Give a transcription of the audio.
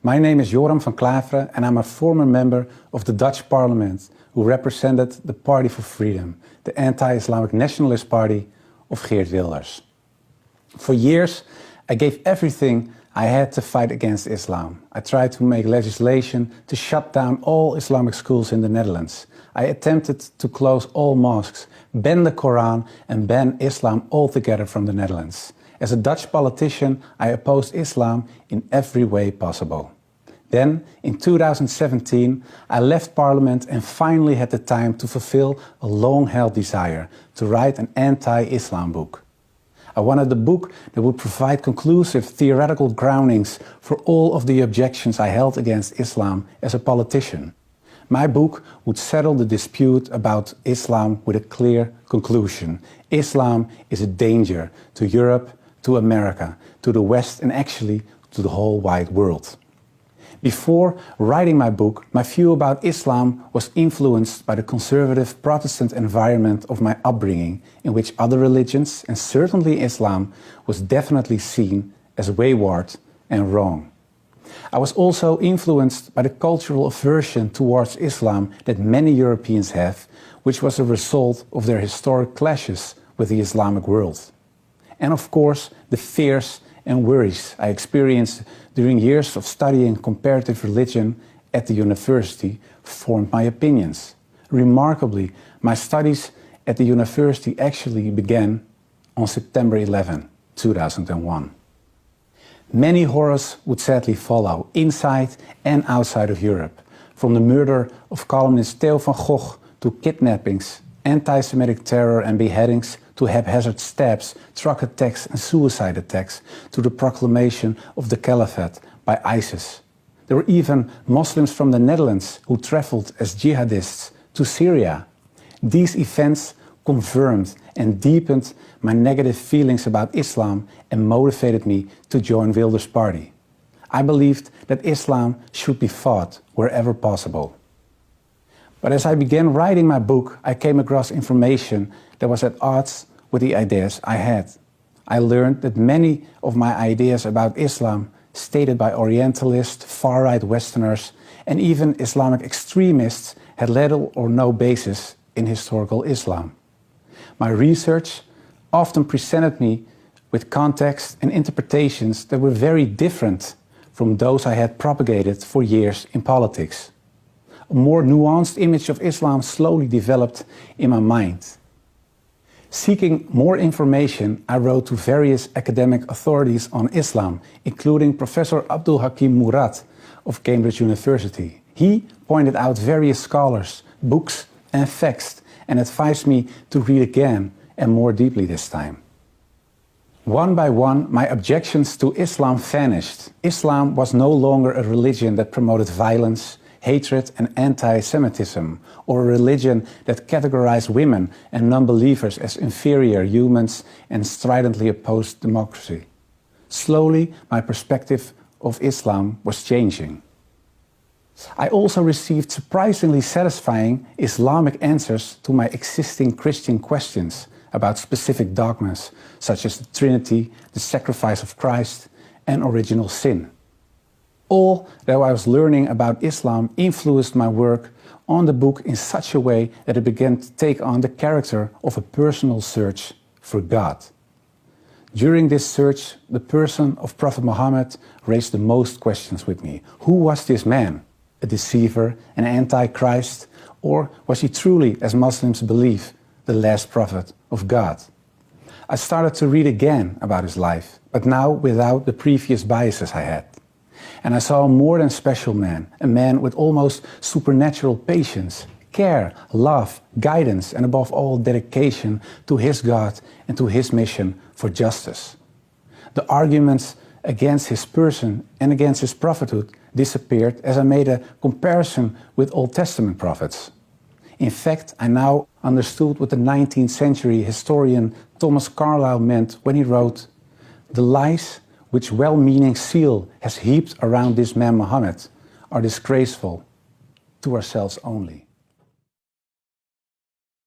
My name is Joram van Klaveren and I'm a former member of the Dutch Parliament who represented the Party for Freedom, the anti-Islamic nationalist party of Geert Wilders. For years, I gave everything I had to fight against Islam. I tried to make legislation to shut down all Islamic schools in the Netherlands. I attempted to close all mosques, ban the Quran and ban Islam altogether from the Netherlands. As a Dutch politician, I opposed Islam in every way possible. Then, in 2017, I left Parliament and finally had the time to fulfill a long-held desire to write an anti-Islam book. I wanted a book that would provide conclusive theoretical groundings for all of the objections I held against Islam as a politician. My book would settle the dispute about Islam with a clear conclusion. Islam is a danger to Europe, to America, to the West and actually to the whole wide world. Before writing my book, my view about Islam was influenced by the conservative Protestant environment of my upbringing, in which other religions, and certainly Islam, was definitely seen as wayward and wrong. I was also influenced by the cultural aversion towards Islam that many Europeans have, which was a result of their historic clashes with the Islamic world. And of course, the fears and worries I experienced during years of studying comparative religion at the university formed my opinions. Remarkably, my studies at the university actually began on September 11, 2001. Many horrors would sadly follow, inside and outside of Europe. From the murder of columnist Theo van Gogh to kidnappings, anti-Semitic terror and beheadings, to haphazard stabs, truck attacks and suicide attacks, to the proclamation of the Caliphate by ISIS. There were even Muslims from the Netherlands who traveled as jihadists to Syria. These events confirmed and deepened my negative feelings about Islam and motivated me to join Wilders' party. I believed that Islam should be fought wherever possible. But as I began writing my book, I came across information that was at odds with the ideas I had. I learned that many of my ideas about Islam, stated by Orientalists, far-right Westerners, and even Islamic extremists, had little or no basis in historical Islam. My research often presented me with context and interpretations that were very different from those I had propagated for years in politics. A more nuanced image of Islam slowly developed in my mind. Seeking more information, I wrote to various academic authorities on Islam, including Professor Abdul Hakim Murad of Cambridge University. He pointed out various scholars, books and facts and advised me to read again and more deeply this time. One by one, my objections to Islam vanished. Islam was no longer a religion that promoted violence, hatred and anti-Semitism, or a religion that categorized women and non-believers as inferior humans and stridently opposed democracy. Slowly, my perspective of Islam was changing. I also received surprisingly satisfying Islamic answers to my existing Christian questions about specific dogmas, such as the Trinity, the sacrifice of Christ, and original sin. All that I was learning about Islam influenced my work on the book in such a way that it began to take on the character of a personal search for God. During this search, the person of Prophet Muhammad raised the most questions with me. Who was this man? A deceiver, an antichrist, or was he truly, as Muslims believe, the last prophet of God? I started to read again about his life, but now without the previous biases I had. And I saw a more than special man, a man with almost supernatural patience, care, love, guidance, and above all dedication to his God and to his mission for justice. The arguments against his person and against his prophethood disappeared as I made a comparison with Old Testament prophets. In fact, I now understood what the 19th century historian Thomas Carlyle meant when he wrote, "The lies which well-meaning zeal has heaped around this man Muhammad are disgraceful to ourselves only."